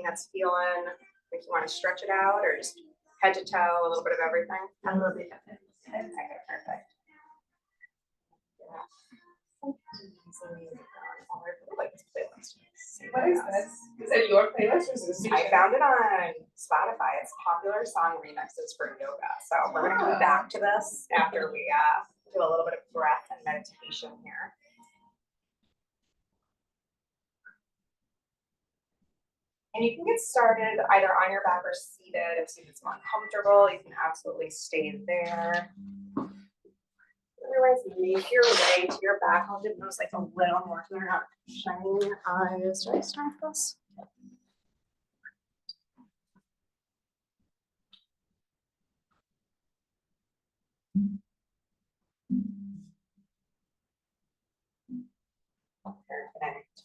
that's feeling like you want to stretch it out, or just head to toe, a little bit of everything? A little bit of it. Okay, perfect. Yeah. What is this? Is it your playlist or is it I found it on Spotify. It's popular song remixes for yoga. So we're going to come back to this after we do a little bit of breath and meditation here. And you can get started either on your back or seated. If seated is more comfortable, you can absolutely stay there. Otherwise, make your way to your back. I'll do those like a little more so they're not shining in your eyes. Do I start this? Perfect.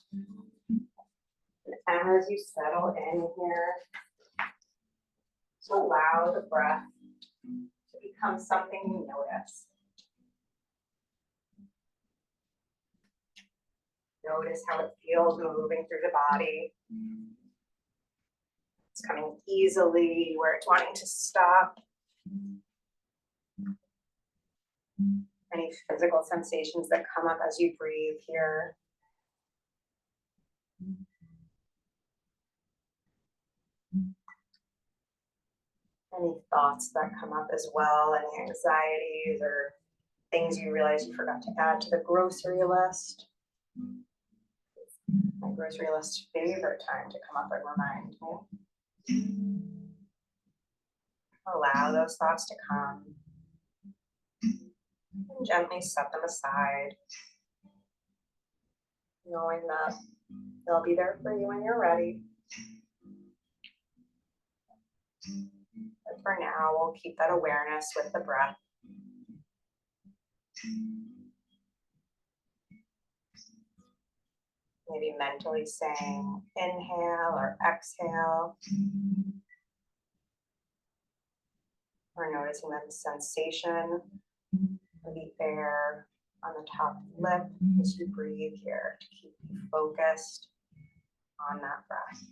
And as you settle in here, just allow the breath to become something you notice. Notice how it feels moving through the body. It's coming easily where it's wanting to stop. Any physical sensations that come up as you breathe here. Any thoughts that come up as well, any anxieties or things you realize you forgot to add to the grocery list. My grocery list favorite time to come up and remind me. Allow those thoughts to come and gently set them aside, knowing that they'll be there for you when you're ready. But for now, we'll keep that awareness with the breath. Maybe mentally saying inhale or exhale. Or noticing that sensation of the air on the top lip as you breathe here to keep you focused on that breath.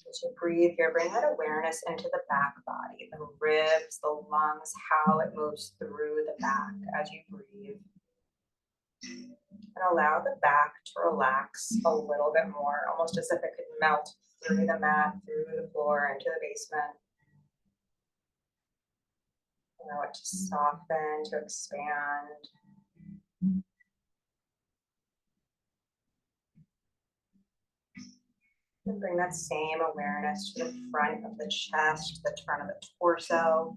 As you breathe here, bring that awareness into the back body, the ribs, the lungs, how it moves through the back as you breathe. And allow the back to relax a little bit more, almost as if it could melt through the mat, through the floor, into the basement. Allow it to soften, to expand. And bring that same awareness to the front of the chest, the turn of the torso.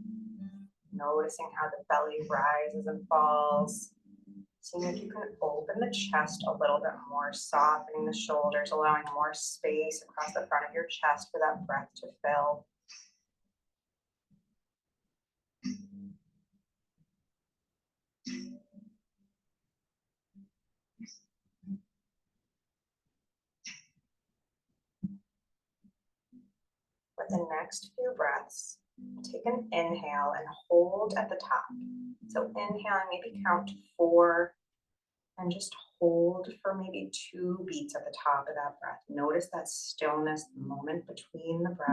Noticing how the belly rises and falls. Seeing if you can open the chest a little bit more, softening the shoulders, allowing more space across the front of your chest for that breath to fill. With the next few breaths, take an inhale and hold at the top. So inhaling, maybe count to 4 and just hold for maybe 2 beats at the top of that breath. Notice that stillness, the moment between the breath,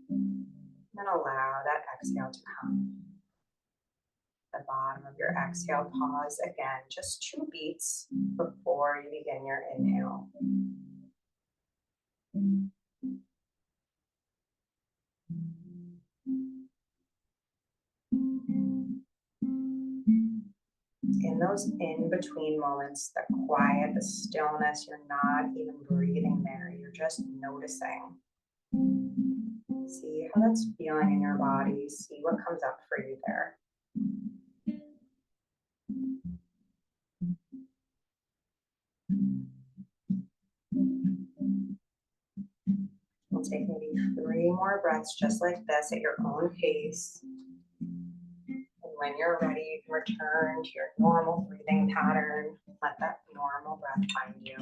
and then allow that exhale to come. At the bottom of your exhale, pause again, just 2 beats before you begin your inhale. In those in-between moments, the quiet, the stillness, you're not even breathing there, you're just noticing. See how that's feeling in your body, see what comes up for you there. We'll take maybe 3 more breaths just like this at your own pace. And when you're ready, you can return to your normal breathing pattern. Let that normal breath find you.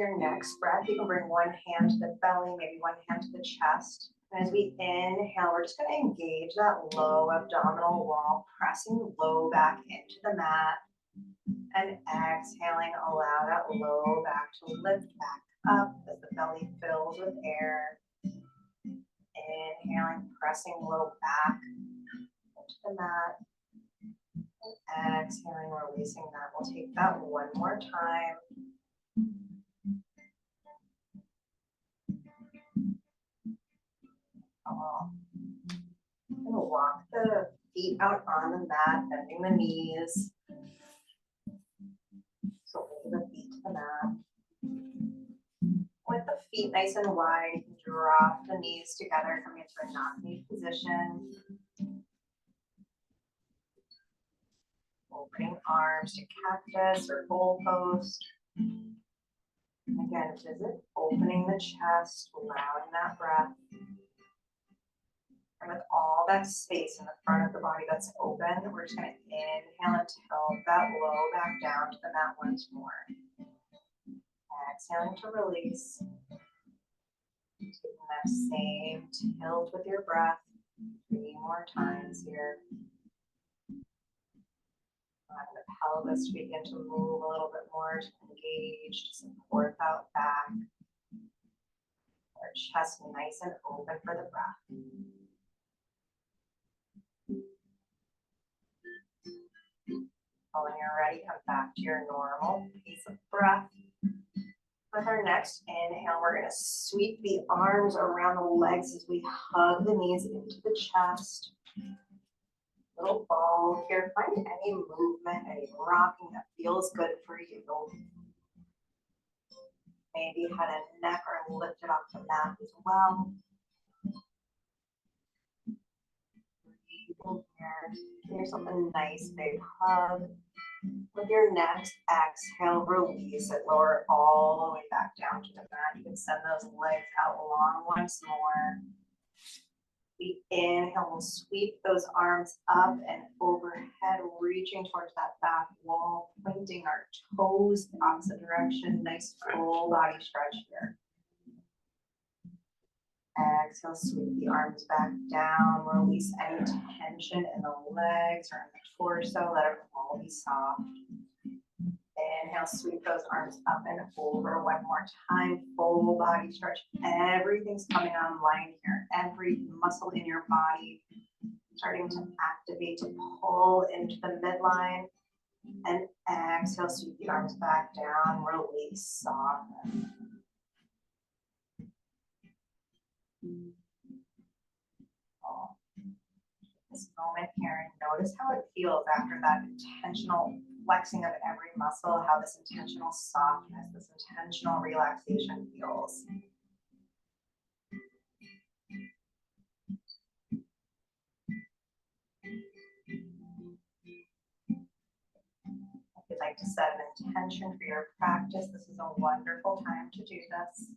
your next breath, you can bring one hand to the belly, maybe one hand to the chest. And as we inhale, we're just going to engage that low abdominal wall, pressing low back into the mat. And exhaling, allow that low back to lift back up as the belly fills with air. Inhaling, pressing low back into the mat. And exhaling, releasing that. We'll take that one more time. I'm gonna walk the feet out on the mat, bending the knees. So bring the feet to the mat. With the feet nice and wide, you can drop the knees together, coming into a knock-knee position. Opening arms to cactus or goalpost. And again, visit opening the chest, allowing that breath. And with all that space in the front of the body that's open, we're just going to inhale and tilt that low back down to the mat once more. Exhaling to release. Taking that same tilt with your breath 3 more times here. Allowing the pelvis to begin to move a little bit more, to engage, to support that back. Our chest nice and open for the breath. When you're ready, come back to your normal pace of breath. With our next inhale, we're going to sweep the arms around the legs as we hug the knees into the chest. Little ball here. Find any movement, any rocking that feels good for you. Maybe head and neck are lifted off the mat as well. Breathing here. Give yourself a nice big hug. With your next exhale, release it. Lower it all the way back down to the mat. You can send those legs out long once more. We inhale, we'll sweep those arms up and overhead, reaching towards that back wall, pointing our toes the opposite direction. Nice full body stretch here. Exhale, sweep the arms back down. Release any tension in the legs or in the torso. Let it all be soft. Inhale, sweep those arms up and over one more time. Full body stretch. Everything's coming online here. Every muscle in your body starting to activate, to pull into the midline. And exhale, sweep the arms back down. Release, soften. This moment here and notice how it feels after that intentional flexing of every muscle, how this intentional softness, this intentional relaxation feels. If you'd like to set an intention for your practice, this is a wonderful time to do this.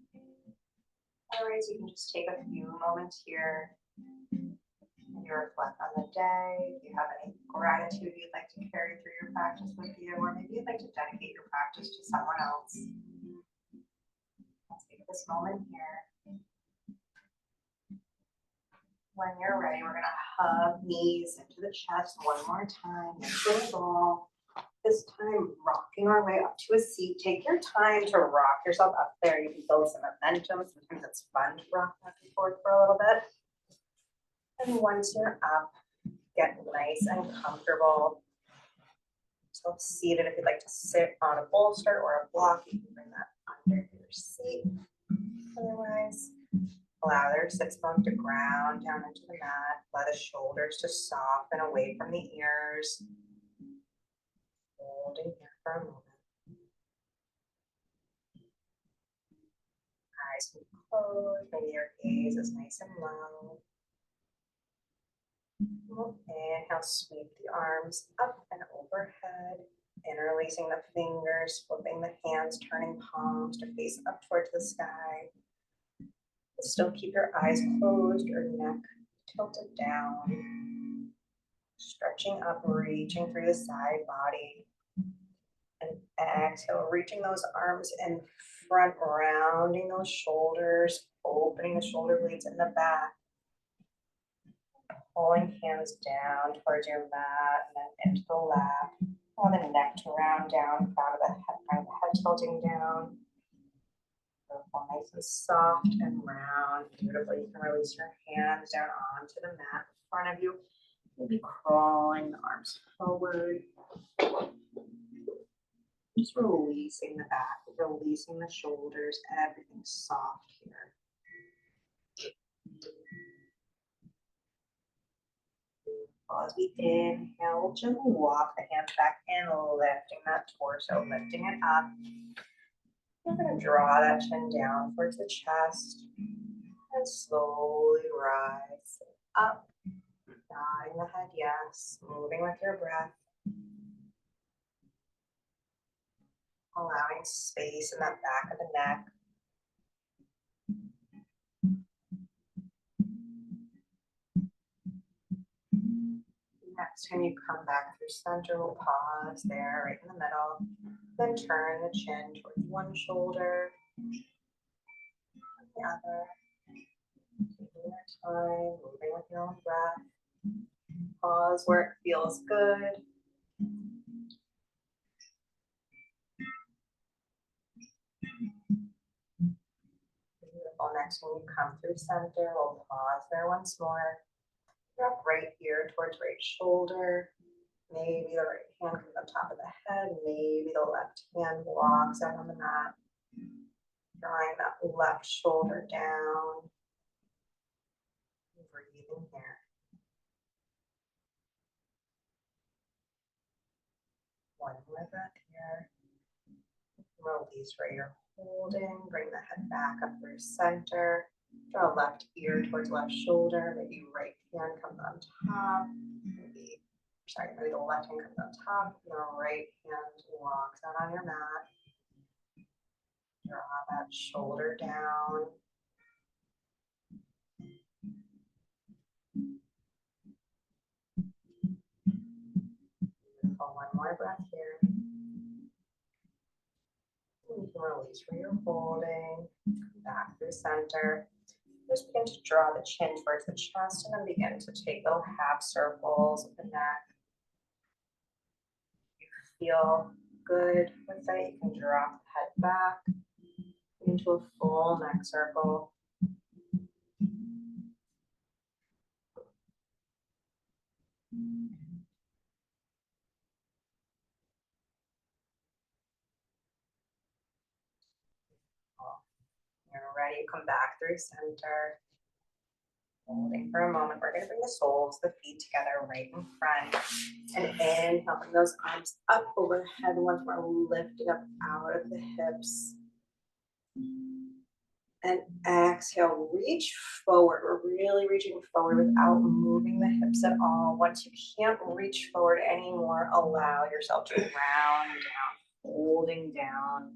Otherwise, you can just take a few moments here. Maybe reflect on the day. If you have any gratitude you'd like to carry through your practice with you, or maybe you'd like to dedicate your practice to someone else. Let's take this moment here. When you're ready, we're going to hug knees into the chest one more time. Nice little ball. This time, rocking our way up to a seat. Take your time to rock yourself up there. You can build some momentum. Sometimes it's fun to rock back and forth for a little bit. And once you're up, get nice and comfortable. So seated, if you'd like to sit on a bolster or a block, you can bring that under your seat. Otherwise, allow their sits bones to ground down into the mat. Allow the shoulders to soften away from the ears. Holding here for a moment. Eyes can be closed, maybe your gaze is nice and low. Inhale, sweep the arms up and overhead, interlacing the fingers, flipping the hands, turning palms to face up towards the sky. Still keep your eyes closed, your neck tilted down, stretching up, reaching through the side body. And Exhale, reaching those arms in front, rounding those shoulders, opening the shoulder blades in the back. Pulling hands down towards your mat and then into the lap. Allow the neck to round down, crown of the head tilting down. Beautiful, nice and soft and round. Beautiful. You can release your hands down onto the mat in front of you. Maybe crawling the arms forward. Just releasing the back, releasing the shoulders, everything's soft here. As we inhale, we'll gently walk the hands back in, lifting that torso, lifting it up. We're going to draw that chin down towards the chest and slowly rise up, nodding the head yes, moving with your breath. Allowing space in that back of the neck. Next time you come back through center, we'll pause there, right in the middle. Then turn the chin towards one shoulder, the other. Taking your time, moving with your own breath. Pause where it feels good. Beautiful. Next, when you come through center, we'll pause there once more. Drop right ear towards right shoulder. Maybe the right hand comes on top of the head. Maybe the left hand walks out on the mat. Drawing that left shoulder down. Breathing here. One more breath here. Release where you're holding. Bring the head back up through center. Draw left ear towards left shoulder. Maybe right hand comes on top. Maybe the left hand comes on top. And the right hand walks out on your mat. Draw that shoulder down. Beautiful. One more breath here. You can release where you're holding. Back through center. Just begin to draw the chin towards the chest and then begin to take little half circles with the neck. If you feel good with that, you can drop the head back into a full neck circle. You're ready, come back through center. Holding for a moment. We're going to bring the soles, the feet together right in front. And inhale, bring those arms up overhead once more, lifting up out of the hips. And exhale, reach forward. We're really reaching forward without moving the hips at all. Once you can't reach forward anymore, allow yourself to round down, holding down.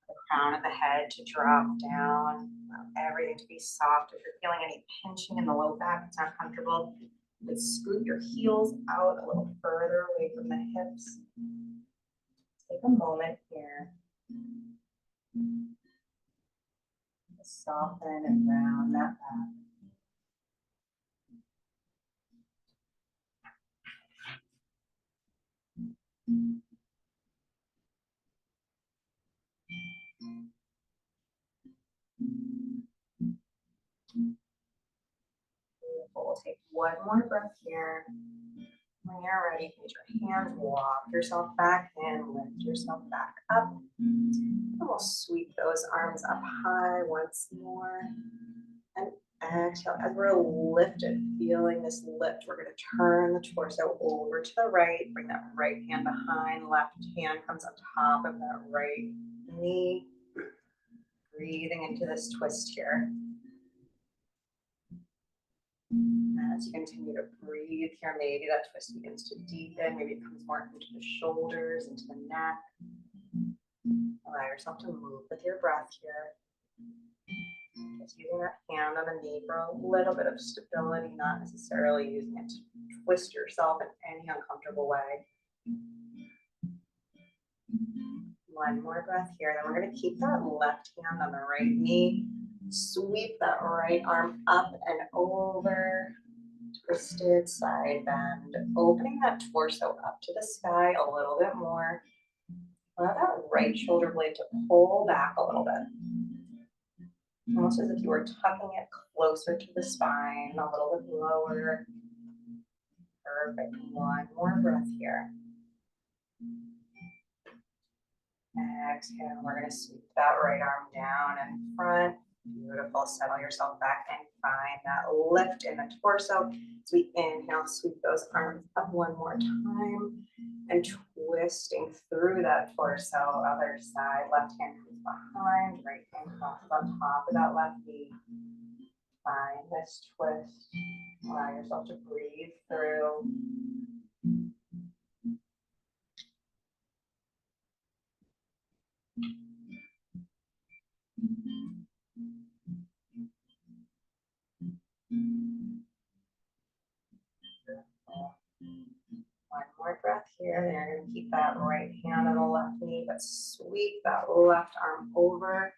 The crown of the head to drop down. Allow everything to be soft. If you're feeling any pinching in the low back, it's not comfortable, just scoot your heels out a little further away from the hips. Take a moment here. Soften and round that back. Beautiful. We'll take one more breath here. When you're ready, put your hands, walk yourself back in, lift yourself back up. And we'll sweep those arms up high once more. And exhale, as we're lifted, feeling this lift, we're going to turn the torso over to the right. Bring that right hand behind, left hand comes on top of that right knee. Breathing into this twist here. As you continue to breathe here, maybe that twist begins to deepen. Maybe it comes more into the shoulders, into the neck. Allow yourself to move with your breath here. Just using that hand on the knee for a little bit of stability, not necessarily using it to twist yourself in any uncomfortable way. One more breath here. Then we're going to keep that left hand on the right knee. Sweep that right arm up and over. Twisted side bend. Opening that torso up to the sky a little bit more. Allow that right shoulder blade to pull back a little bit. Almost as if you were tucking it closer to the spine, a little bit lower. Perfect. One more breath here. Exhale. We're going to sweep that right arm down and front. Beautiful. Settle yourself back and find that lift in the torso. As we inhale, sweep those arms up one more time and twisting through that torso. Other side. Left hand comes behind. Right hand crosses on top of that left knee. Find this twist. Allow yourself to breathe through. One more breath here. Then you're going to keep that right hand on the left knee, but sweep that left arm over.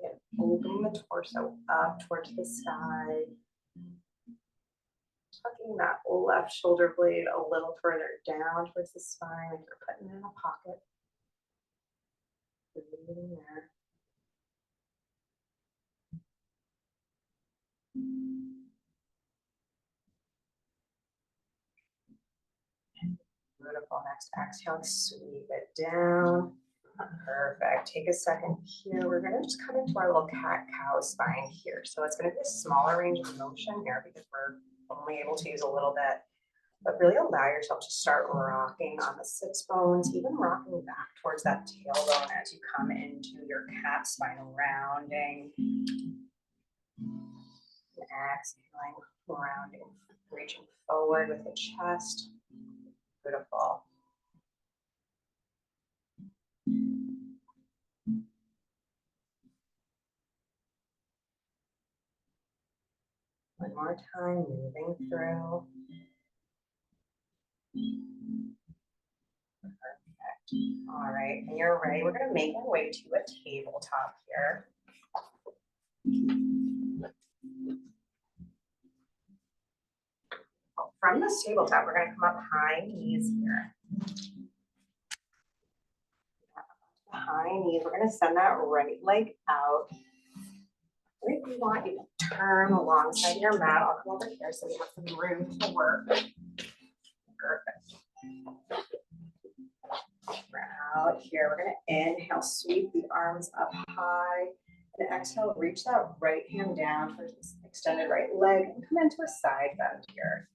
And opening the torso up towards the sky. Tucking that left shoulder blade a little further down towards the spine, like you're putting it in a pocket. Breathing there. Beautiful. Next exhale, sweep it down. Perfect. Take a second here. We're going to just come into our little cat-cow spine here. So it's going to be a smaller range of motion here because we're only able to use a little bit. But really allow yourself to start rocking on the sits bones, even rocking back towards that tailbone as you come into your cat spine, rounding. Exhaling, rounding, reaching forward with the chest. Beautiful. One more time, moving through. Perfect. All right, and you're ready. We're going to make our way to a tabletop here. From this tabletop, we're going to come up high knees here. High knees. We're going to send that right leg out. If you want, you can turn alongside your mat. I'll come over here so we have some room to work. Perfect. We're out here. We're going to inhale, sweep the arms up high. And exhale, reach that right hand down for this extended right leg and come into a side bend here.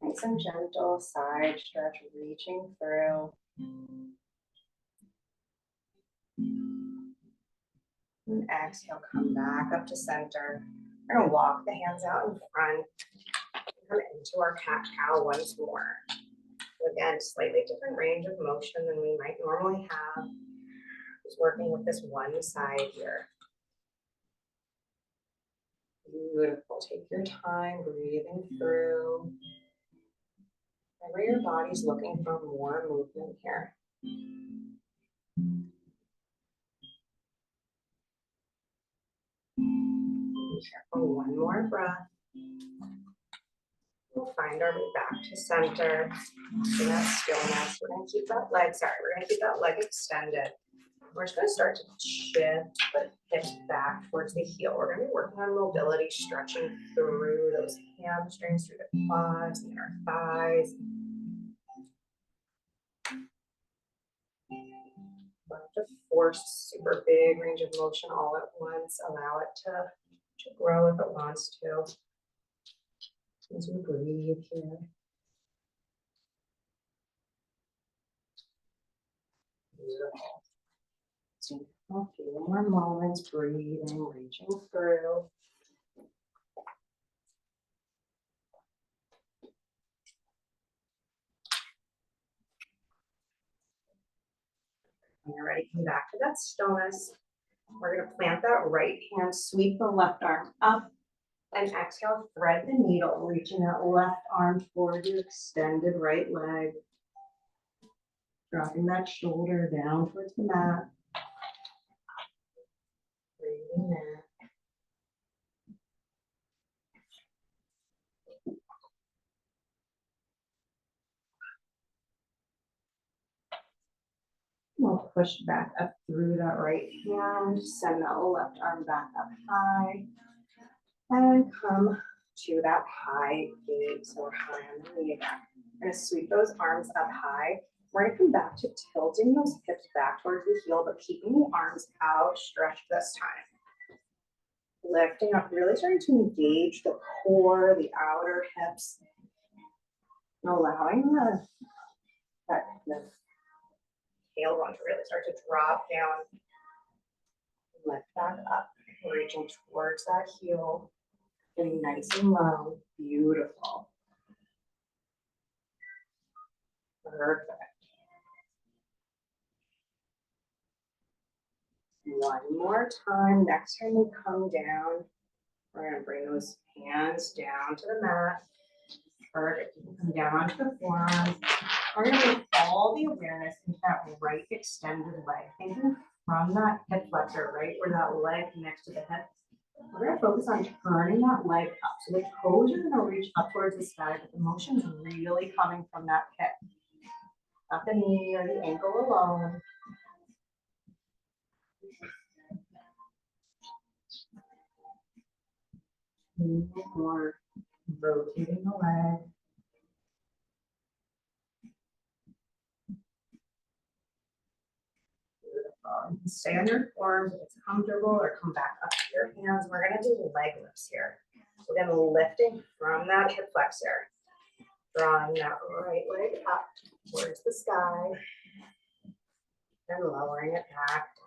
Nice and gentle side stretch, reaching through. And exhale, come back up to center. We're going to walk the hands out in front. Come into our cat-cow once more. Again, slightly different range of motion than we might normally have. Just working with this one side here. Beautiful. Take your time breathing through. Whenever your body's looking for more movement here. Be careful. One more breath. We'll find our way back to center. In that stillness, we're going to keep that leg, we're going to keep that leg extended. We're just going to start to shift the hips back towards the heel. We're going to be working on mobility, stretching through those hamstrings, through the quads, the inner thighs. Don't have to force super big range of motion all at once. Allow it to grow if it wants to. As we breathe here. Beautiful. So a few more moments, breathing, reaching through. When you're ready, come back to that stillness. We're going to plant that right hand, sweep the left arm up, and exhale, thread the needle, reaching that left arm toward your extended right leg. Dropping that shoulder down towards the mat. Breathing in. We'll push back up through that right hand, send that left arm back up high, and come to that high gate. So we're high on the knee again. We're gonna sweep those arms up high. We're gonna come back to tilting those hips back towards the heel, but keeping the arms outstretched this time. Lifting up, really starting to engage the core, the outer hips, and allowing that tailbone to really start to drop down. Lift back up, reaching towards that heel, getting nice and low. Beautiful. Perfect. One more time. Next time we come down, we're going to bring those hands down to the mat. Perfect. You can come down onto the forearms. We're going to bring all the awareness into that right extended leg. Thinking from that hip flexor, right where that leg connects to the hip. We're going to focus on turning that leg up. So the toes are going to reach up towards the sky, but the motion is really coming from that hip. Not the knee or the ankle alone. More rotating the leg. Beautiful. You can stay on your forms if it's comfortable or come back up to your hands. We're going to do leg lifts here. We're going to lifting from that hip flexor. Drawing that right leg up towards the sky. And lowering it back down.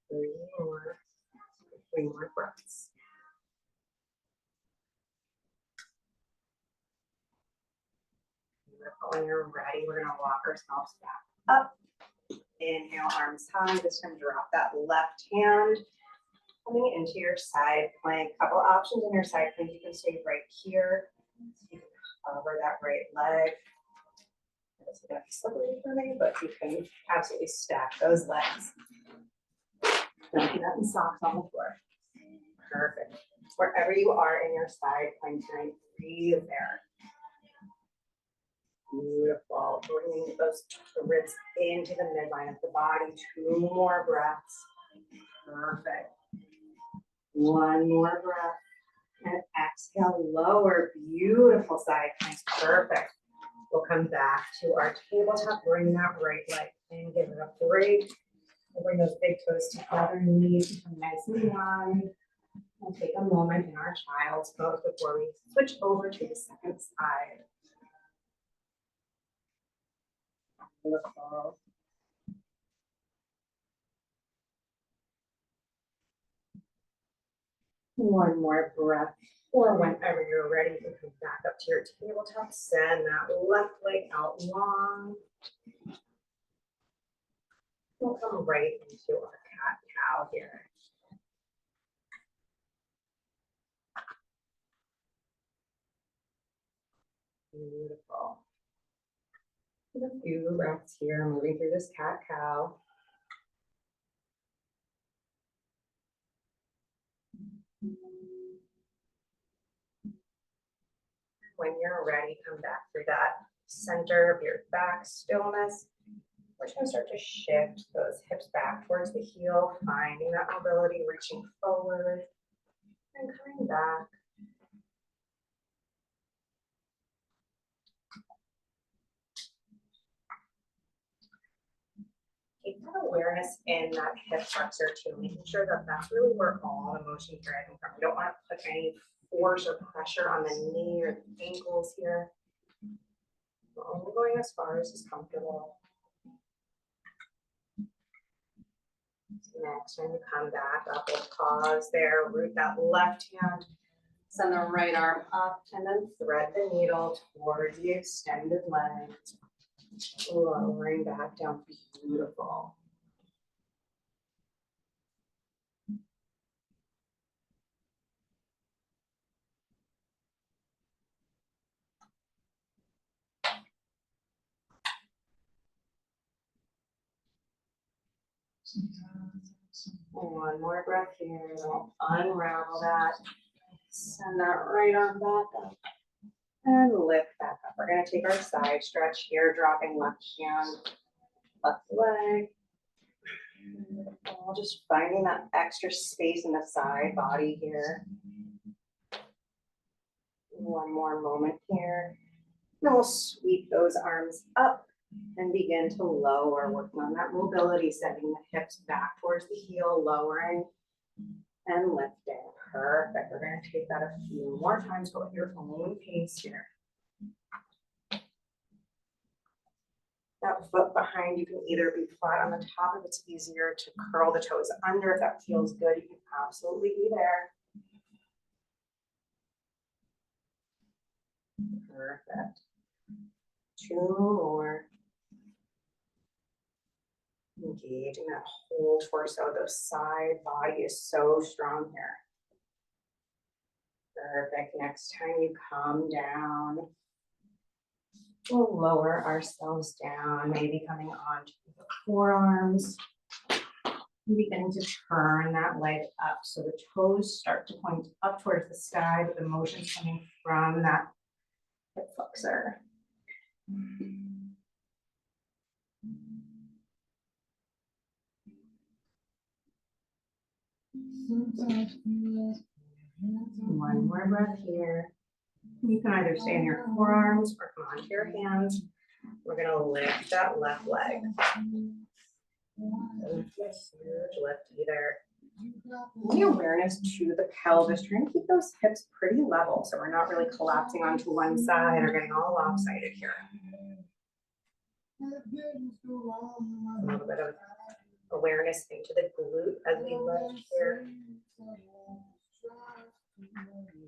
3 more breaths. When you're ready, we're going to walk ourselves back up. Inhale, arms high. This time, drop that left hand. Coming into your side plank. Couple options in your side plank. You can stay right here. You can cover that right leg. It's a bit slippery for me, but you can absolutely stack those legs. Don't do that in socks on the floor. Perfect. Wherever you are in your side plank tonight, breathe there. Beautiful. Bringing those ribs into the midline of the body. 2 more breaths. Perfect. 1 more breath. And exhale, lower. Beautiful side plank. Perfect. We'll come back to our tabletop. Bring that right leg in. Give it a break. We'll bring those big toes together. Knees become nice and wide. We'll take a moment in our child's pose before we switch over to the second side. Beautiful. One more breath, or whenever you're ready, you can come back up to your tabletop. Send that left leg out long. We'll come right into our cat-cow here. Beautiful. Take a few breaths here, moving through this cat-cow. When you're ready, come back through that center of your back stillness. We're just going to start to shift those hips back towards the heel, finding that mobility, reaching forward and coming back. Keep that awareness in that hip flexor too, making sure that that's really where all the motion is driving from. We don't want to put any force or pressure on the knee or the ankles here. We're only going as far as is comfortable. Next, when you come back up, we'll pause there, root that left hand, send the right arm up, and then thread the needle towards the extended leg. Lowering back down. Beautiful. One more breath here. Then we'll unravel that. Send that right arm back up. And lift back up. We're going to take our side stretch here, dropping left hand, left leg. Just finding that extra space in the side body here. One more moment here. Then we'll sweep those arms up and begin to lower, working on that mobility, sending the hips back towards the heel, lowering and lifting. Perfect. We're going to take that a few more times, but at your own pace here. That foot behind, you can either be flat on the top if it's easier to curl the toes under. If that feels good, you can absolutely be there. Perfect. Two more. Engaging that whole torso. The side body is so strong here. Perfect. Next time you come down, we'll lower ourselves down, maybe coming onto the forearms. Beginning to turn that leg up so the toes start to point up towards the sky, but the motion's coming from that hip flexor. One more breath here. You can either stay in your forearms or come onto your hands. We're going to lift that left leg. Huge lift either. The awareness to the pelvis, trying to keep those hips pretty level so we're not really collapsing onto one side or getting all lopsided here. A little bit of awareness into the glute as we lift here.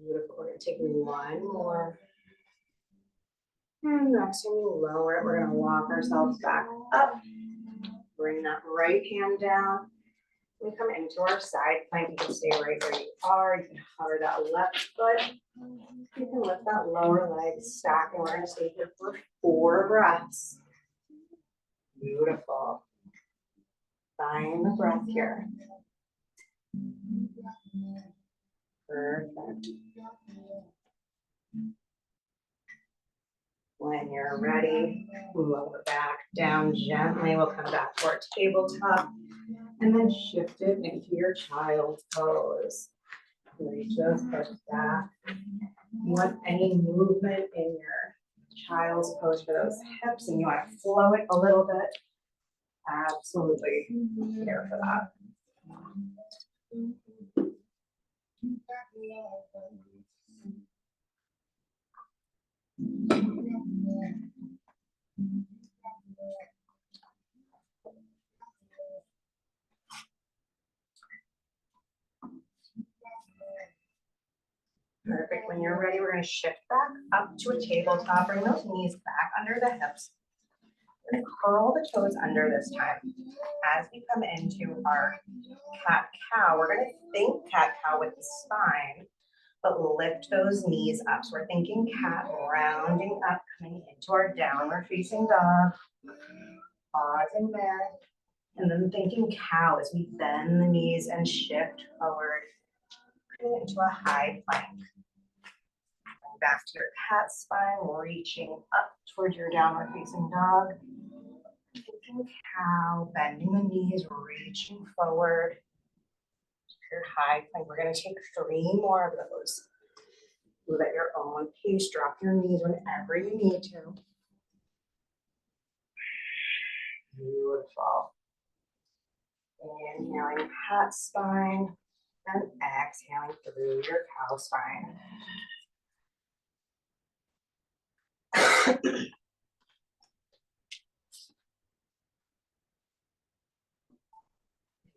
Beautiful. We're going to take one more. And next time you lower it, we're going to walk ourselves back up. Bring that right hand down. We come into our side plank. You can stay right where you are. You can hover that left foot. You can lift that lower leg, stack, and we're going to stay here for 4 breaths. Beautiful. Find the breath here. Perfect. When you're ready, lower back down gently. We'll come back to our tabletop and then shift it into your child's pose. Reach those hips back. You want any movement in your child's pose for those hips and you want to flow it a little bit. Absolutely here for that. Perfect. When you're ready, we're going to shift back up to a tabletop. Bring those knees back under the hips. We're going to curl the toes under this time. As we come into our cat-cow, we're going to think cat-cow with the spine, but lift those knees up. So we're thinking cat, rounding up, coming into our downward facing dog. Pausing there. And then thinking cow as we bend the knees and shift forward. Into a high plank. Back to your cat spine, reaching up towards your downward facing dog. Thinking cow, bending the knees, reaching forward. Your high plank. We're going to take 3 more of those. Move at your own pace. Drop your knees whenever you need to. Beautiful. Inhaling cat spine and exhaling through your cow spine.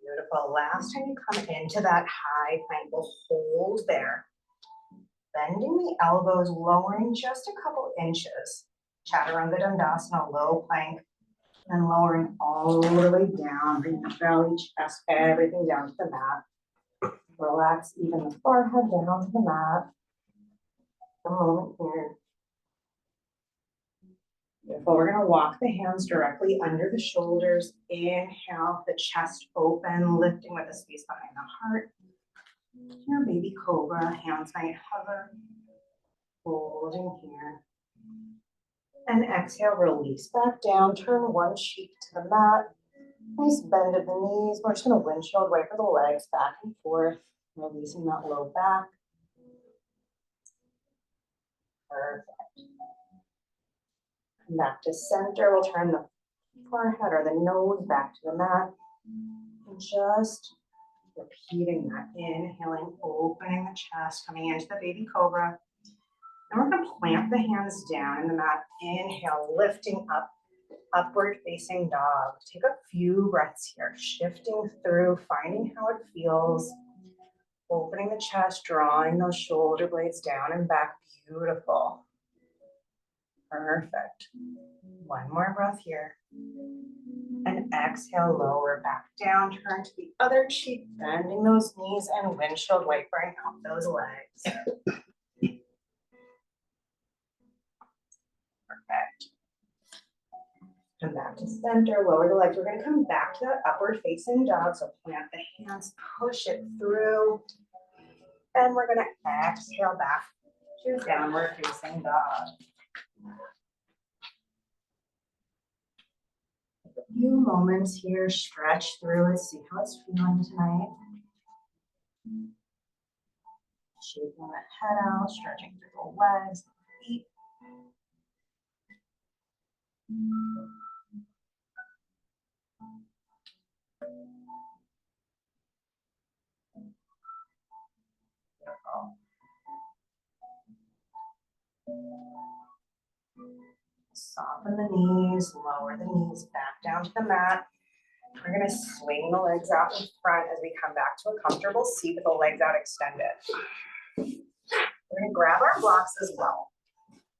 Beautiful. Last time you come into that high plank, we'll hold there. Bending the elbows, lowering just a couple inches. Chaturanga Dandasana, low plank, and lowering all the way down. Bring the belly, chest, everything down to the mat. Relax even the forehead down to the mat. A moment here. Beautiful. We're gonna walk the hands directly under the shoulders. Inhale, the chest open, lifting with the space behind the heart. Your baby cobra, hands might hover, holding here. And exhale, release back down, turn one cheek to the mat. Nice bend of the knees. We're just gonna windshield wiper the legs back and forth, releasing that low back. Perfect. Come back to center. We'll turn the forehead or the nose back to the mat. And just repeating that. Inhaling, opening the chest, coming into the baby cobra. And we're going to plant the hands down in the mat. Inhale, lifting up, upward facing dog. Take a few breaths here, shifting through, finding how it feels. Opening the chest, drawing those shoulder blades down and back. Beautiful. Perfect. One more breath here. And exhale, lower back down, turn to the other cheek, bending those knees and windshield wipering out those legs. Perfect. Come back to center, lower the legs. We're going to come back to that upward facing dog. So plant the hands, push it through. And we're going to exhale back to downward facing dog. A few moments here, stretch through it, see how it's feeling tonight. Shaking the head out, stretching through the legs, feet. Beautiful. Soften the knees, lower the knees back down to the mat. We're going to swing the legs out in front as we come back to a comfortable seat with the legs out extended. We're going to grab our blocks as well.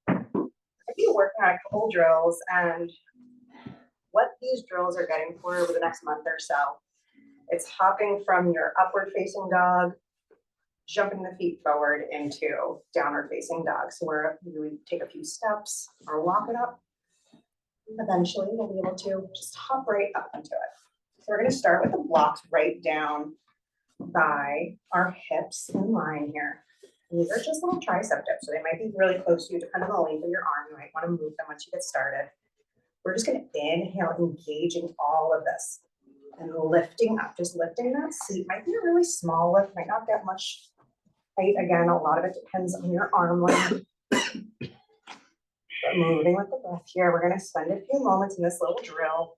I'll be working on a couple drills, and what these drills are getting for over the next month or so. It's hopping from your upward facing dog, jumping the feet forward into downward facing dog. So we take a few steps or walk it up. Eventually we'll be able to just hop right up into it. So we're going to start with the blocks right down by our hips in line here. And these are just little tricep dips, so they might be really close to you depending on the length of your arm. You might want to move them once you get started. We're just going to inhale, engaging all of this and lifting up, just lifting that seat. Might be a really small lift, might not get much height. Again, a lot of it depends on your arm length. But moving with the breath here, we're going to spend a few moments in this little drill.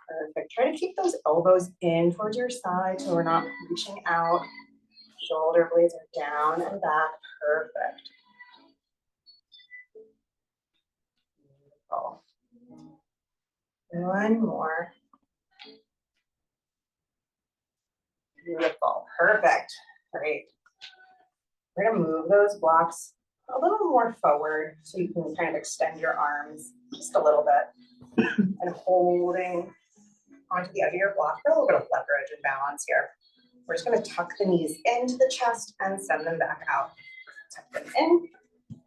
Perfect. Try to keep those elbows in towards your side so we're not reaching out. Shoulder blades are down and back. Perfect. Beautiful. One more. Beautiful. Perfect. Great. We're going to move those blocks a little more forward so you can kind of extend your arms just a little bit. And holding onto the edge of your block for a little bit of leverage and balance here. We're just going to tuck the knees into the chest and send them back out. Tuck them in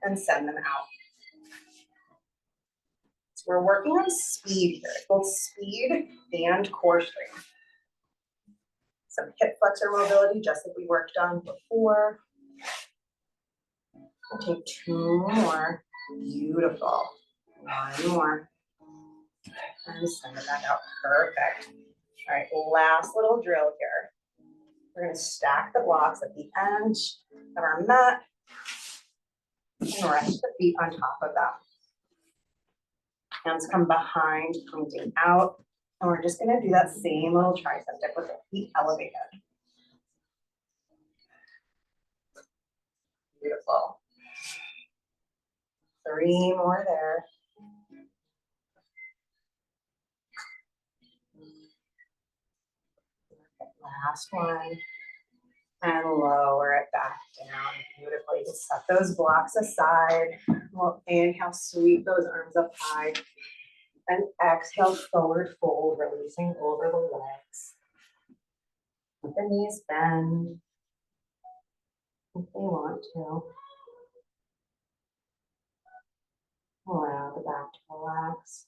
and send them out. So we're working on speed here, both speed and core strength. Some hip flexor mobility, just like we worked on before. We'll take two more. Beautiful. One more. And send it back out. Perfect. All right, last little drill here. We're going to stack the blocks at the end of our mat and rest the feet on top of that. Hands come behind, pointing out. And we're just going to do that same little tricep dip with the feet elevated. Beautiful. Three more there. Last one. And lower it back down beautifully. Just set those blocks aside. We'll inhale, sweep those arms up high. And exhale, forward fold, releasing over the legs. Let the knees bend if they want to. Allow the back to relax.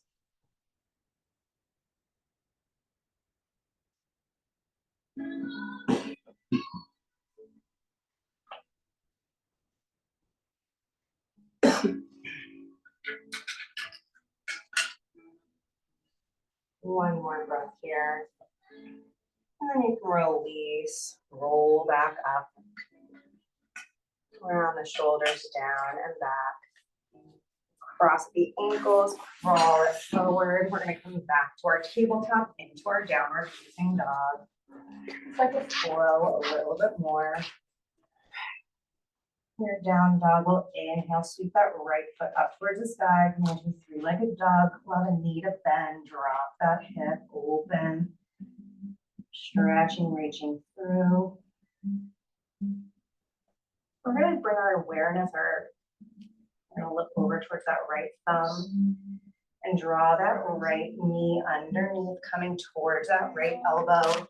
One more breath here. And then you can release, roll back up. Round the shoulders down and back. Cross the ankles, crawl it forward. We're going to come back to our tabletop into our downward facing dog. It's like a flow a little bit more. Your down dog will inhale, sweep that right foot up towards the sky. Come into three-legged dog. Allow the knee to bend, drop that hip open. Stretching, reaching through. We're going to bring our awareness, we're going to look over towards that right thumb and draw that right knee underneath, coming towards that right elbow.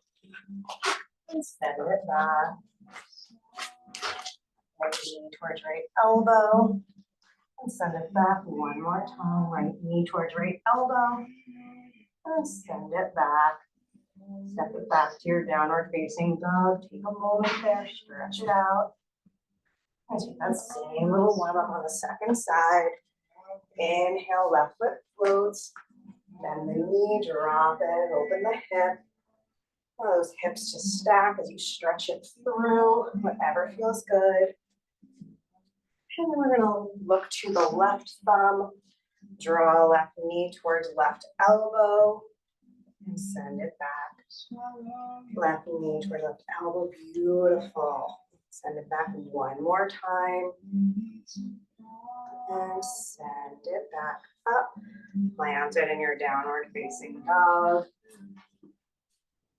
And send it back. Right knee towards right elbow. And send it back one more time. Right knee towards right elbow. And send it back. Step it back to your downward facing dog. Take a moment there, stretch it out. And do that same little warm up on the second side. Inhale, left foot floats. Bend the knee, drop it, open the hip. Allow those hips to stack as you stretch it through, whatever feels good. And then we're gonna look to the left thumb, draw left knee towards left elbow, and send it back. Left knee towards left elbow, beautiful. Send it back one more time. And send it back up. Plant it in your downward facing dog.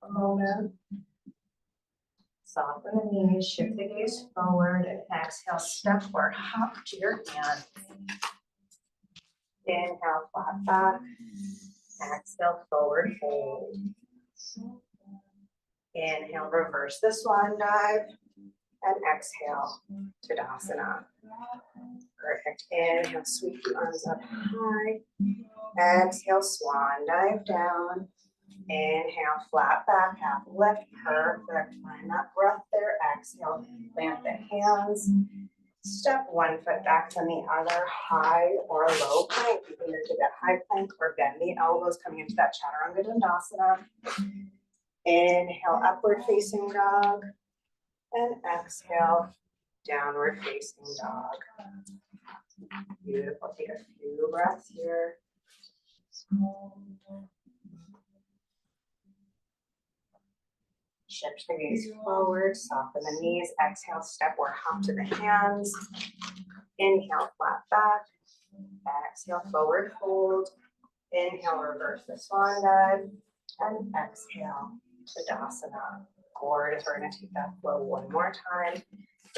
A moment. Soften the knees, shift the gaze forward, and exhale, step or hop to your hands. Inhale, flat back. Exhale, forward fold. Inhale, reverse the swan dive. And exhale, Tadasana. Perfect. Inhale, sweep the arms up high. Exhale, swan dive down. Inhale, flat back, half lift. Perfect. Find that breath there. Exhale, plant the hands. Step one foot back from the other, high or low plank. You can either do that high plank or bend the elbows coming into that Chaturanga Dandasana. Inhale, upward facing dog. And exhale, downward facing dog. Beautiful. Take a few breaths here. Shift the gaze forward, soften the knees. Exhale, step or hop to the hands. Inhale, flat back. Exhale, forward fold. Inhale, reverse the swan dive. And exhale, Tadasana. Gorgeous. We're going to take that flow one more time.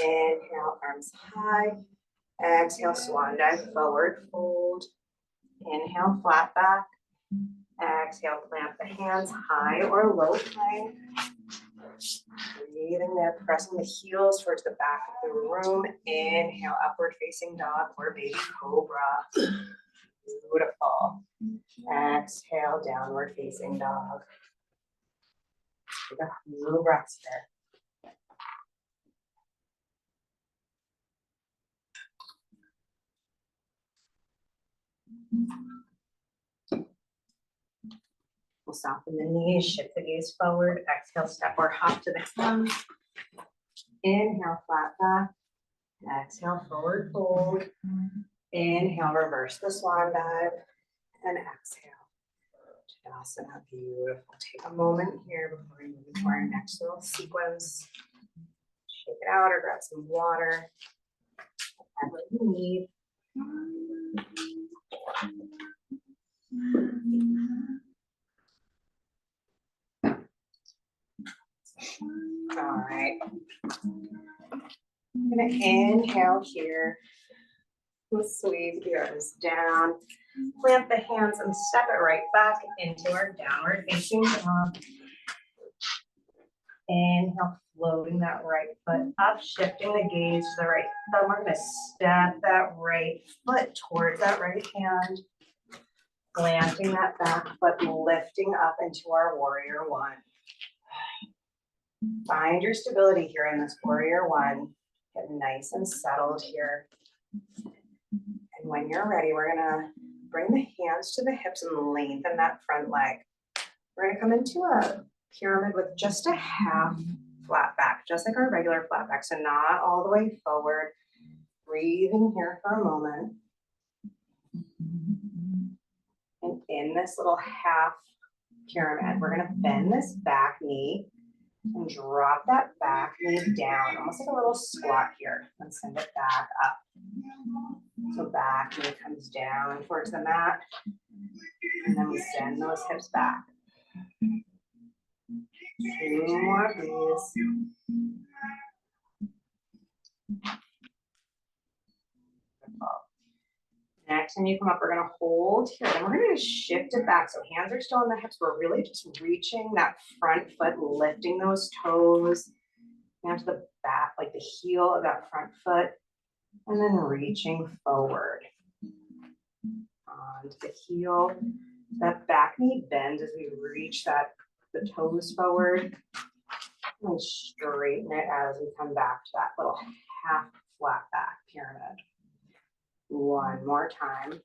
Inhale, arms high. Exhale, swan dive, forward fold. Inhale, flat back. Exhale, plant the hands, high or low plank. Breathing there, pressing the heels towards the back of the room. Inhale, upward facing dog or baby cobra. Beautiful. Exhale, downward facing dog. Take a few breaths here. We'll soften the knees, shift the gaze forward. Exhale, step or hop to the hands. Inhale, flat back. Exhale, forward fold. Inhale, reverse the swan dive. And exhale, Tadasana. Beautiful. Take a moment here before we move into our next little sequence. Shake it out or grab some water. Whatever you need. All right. I'm going to inhale here. Squeeze the arms down. Plant the hands and step it right back into our downward facing dog. Inhale, floating that right foot up, shifting the gaze to the right thumb. We're gonna step that right foot towards that right hand, planting that back foot, lifting up into our warrior one. Find your stability here in this warrior one. Get nice and settled here. And when you're ready, we're gonna bring the hands to the hips and lengthen that front leg. We're gonna come into a pyramid with just a half flat back, just like our regular flat back, so not all the way forward. Breathing here for a moment. And in this little half pyramid, we're gonna bend this back knee and drop that back knee down, almost like a little squat here, and send it back up. So back knee comes down towards the mat, and then we send those hips back. 2 more of these. Next time you come up, we're gonna hold here, and we're gonna shift it back. So hands are still on the hips. We're really just reaching that front foot, lifting those toes down to the back, like the heel of that front foot, and then reaching forward onto the heel. That back knee bends as we reach the toes forward, and straighten it as we come back to that little half flat back pyramid. One more time.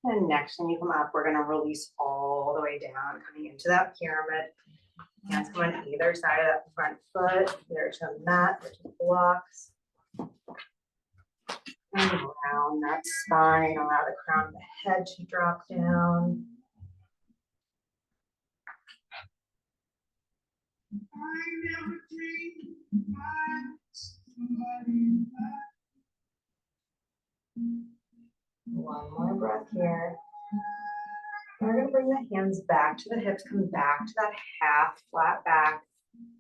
And next time you come up, we're gonna release all the way down, coming into that pyramid. Hands come on either side of that front foot, either to the mat or to the blocks. And round that spine, allow the crown of the head to drop down. One more breath here. We're going to bring the hands back to the hips, come back to that half flat back.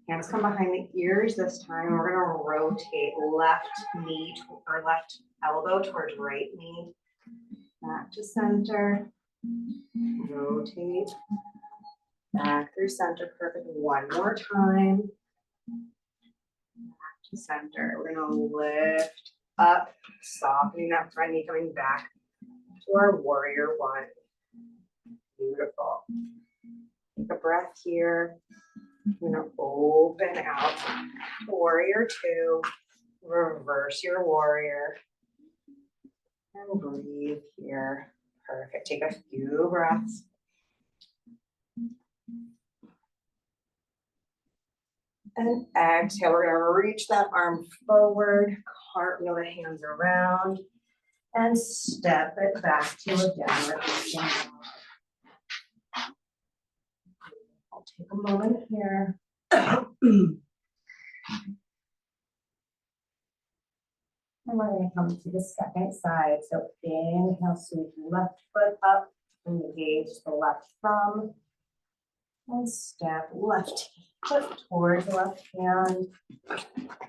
Hands come behind the ears this time. We're going to rotate left knee or left elbow towards right knee. Back to center. Rotate. Back through center. Perfect. One more time. Back to center. We're going to lift up, softening that front knee, coming back to our warrior one. Beautiful. Take a breath here. You're going to open out. Warrior two. Reverse your warrior. And breathe here. Perfect. Take a few breaths. And exhale. We're going to reach that arm forward. Cartwheel the hands around. And step it back to a downward facing dog. I'll take a moment here. And we're going to come to the second side. So inhale, sweep left foot up, engage the left thumb, and step left foot towards the left hand,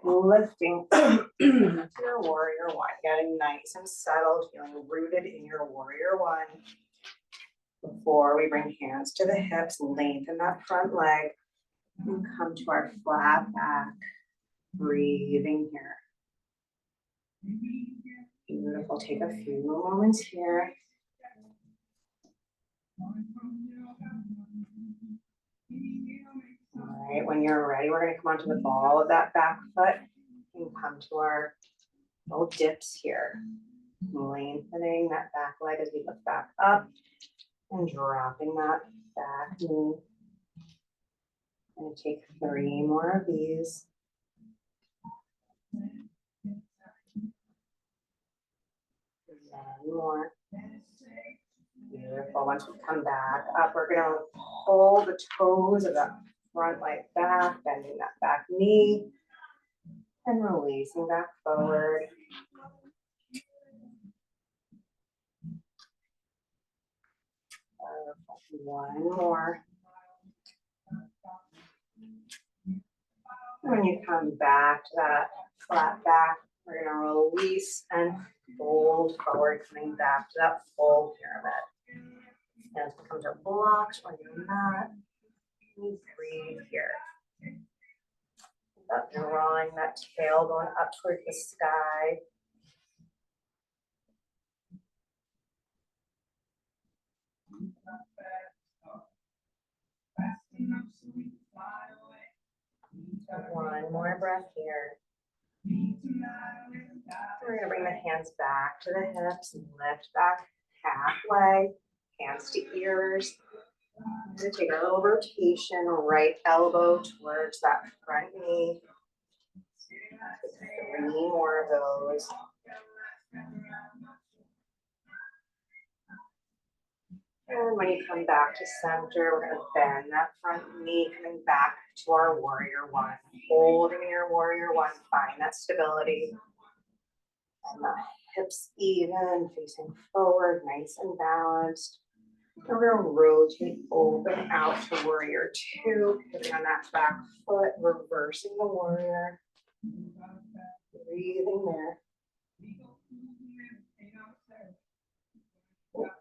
lifting to your warrior one, getting nice and settled, feeling rooted in your warrior one. Before we bring hands to the hips, lengthen that front leg, and come to our flat back, breathing here. Beautiful. Take a few moments here. All right, when you're ready, we're going to come onto the ball of that back foot and come to our little dips here. Lengthening that back leg as we lift back up and dropping that back knee. I'm going to take 3 more of these. One more. Beautiful. Once we come back up, we're going to pull the toes of that front leg back, bending that back knee, and releasing back forward. One more. When you come back to that flat back, we're going to release and fold forward, coming back to that full pyramid. Hands come to blocks on your mat. Breathe here. Drawing that tail going up towards the sky. One more breath here. We're going to bring the hands back to the hips and lift back halfway, hands to ears. I'm going to take our little rotation, right elbow towards that front knee. 3 more of those. And when you come back to center, we're going to bend that front knee, coming back to our warrior one. Holding your warrior one, find that stability. And the hips even, facing forward, nice and balanced. And we're going to rotate open out to warrior two, putting on that back foot, reversing the warrior. Breathing there.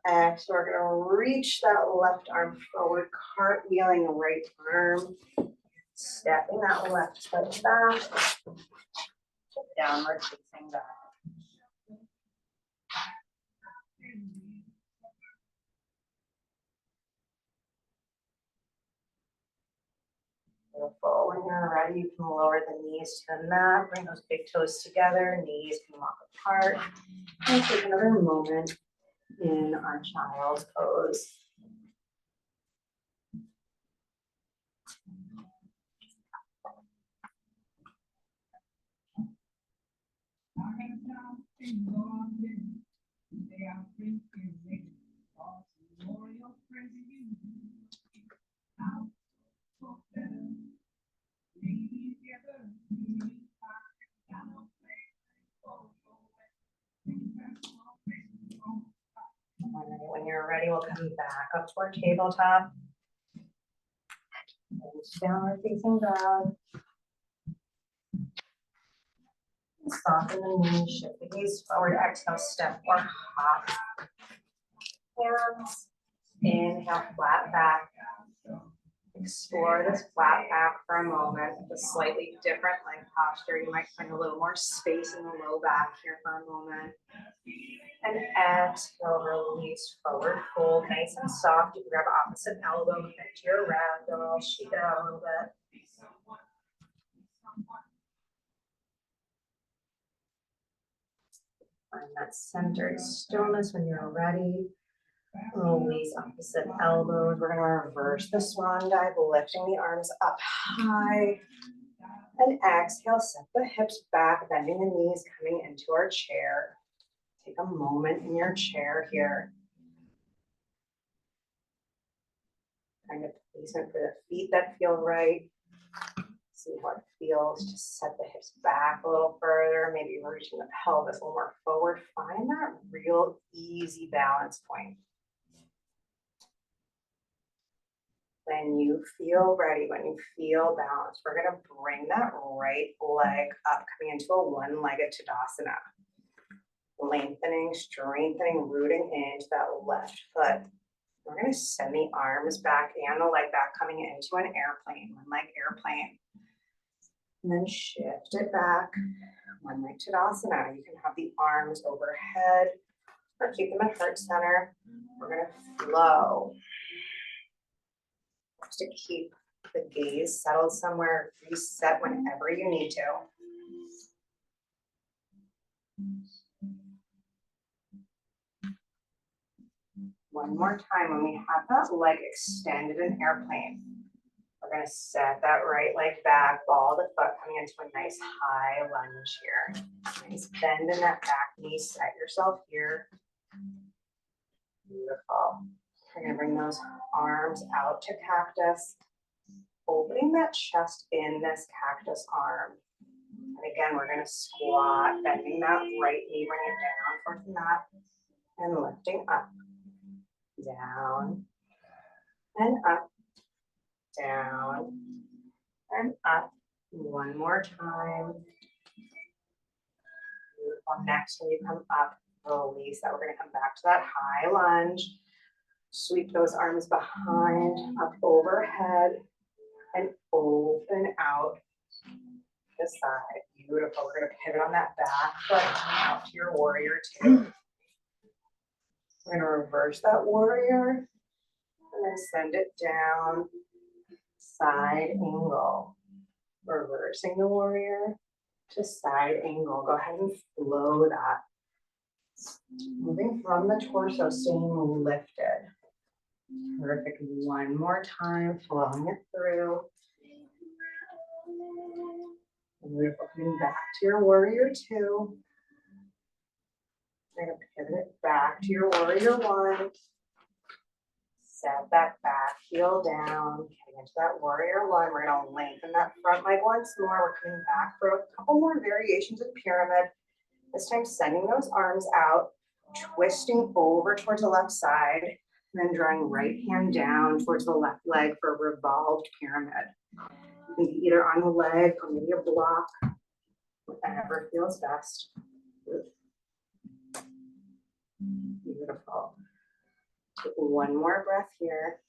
Exhale, we're going to reach that left arm forward, cartwheeling the right arm, stepping that left foot back, downward facing dog. Beautiful. When you're ready, you can lower the knees to the mat, bring those big toes together, knees can walk apart, and take another moment in our child's pose. When you're ready, we'll come back up to our tabletop. Downward facing dog. Soften the knees, shift the gaze forward, exhale, step or hop. Hands, inhale, flat back. Explore this flat back for a moment with a slightly different leg posture. You might find a little more space in the low back here for a moment. And exhale, release, forward fold, nice and soft. You can grab opposite elbow, connect to your ragdoll, shake it out a little bit. Find that centered stillness when you're ready. Release opposite elbows. We're going to reverse the swan dive, lifting the arms up high. And exhale, set the hips back, bending the knees, coming into our chair. Take a moment in your chair here. Kind of placement for the feet that feel right. See how it feels. Just set the hips back a little further. Maybe reaching the pelvis a little more forward. Find that real easy balance point. When you feel ready, when you feel balanced, we're going to bring that right leg up, coming into a one-legged Tadasana. Lengthening, strengthening, rooting into that left foot. We're going to send the arms back and the leg back, coming into an airplane, one-leg airplane. And then shift it back, one-leg Tadasana. You can have the arms overhead or keep them at heart center. We're going to flow. Just to keep the gaze settled somewhere, reset whenever you need to. One more time, when we have that leg extended in airplane, we're going to set that right leg back, ball the foot, coming into a nice high lunge here. Nice bend in that back knee, set yourself here. Beautiful. We're going to bring those arms out to cactus, opening that chest in this cactus arm. And again, we're going to squat, bending that right knee, bring it down towards the mat, and lifting up, down, and up, down, and up. One more time. Beautiful. Next, when you come up, release that. We're going to come back to that high lunge. Sweep those arms behind, up overhead. and open out the side. Beautiful. We're gonna pivot on that back foot out to your warrior two. We're gonna reverse that warrior and then send it down, side angle. Reversing the warrior to side angle. Go ahead and flow that. Moving from the torso, staying lifted. Perfect. One more time, flowing it through. Beautiful. Coming back to your warrior two. You're going to pivot it back to your warrior one. Set that back heel down. Getting into that warrior one. We're going to lengthen that front leg once more. We're coming back for a couple more variations of pyramid. This time sending those arms out, twisting over towards the left side, and then drawing right hand down towards the left leg for a revolved pyramid. You can be either on the leg or maybe a block, whatever feels best. Beautiful. Take one more breath here.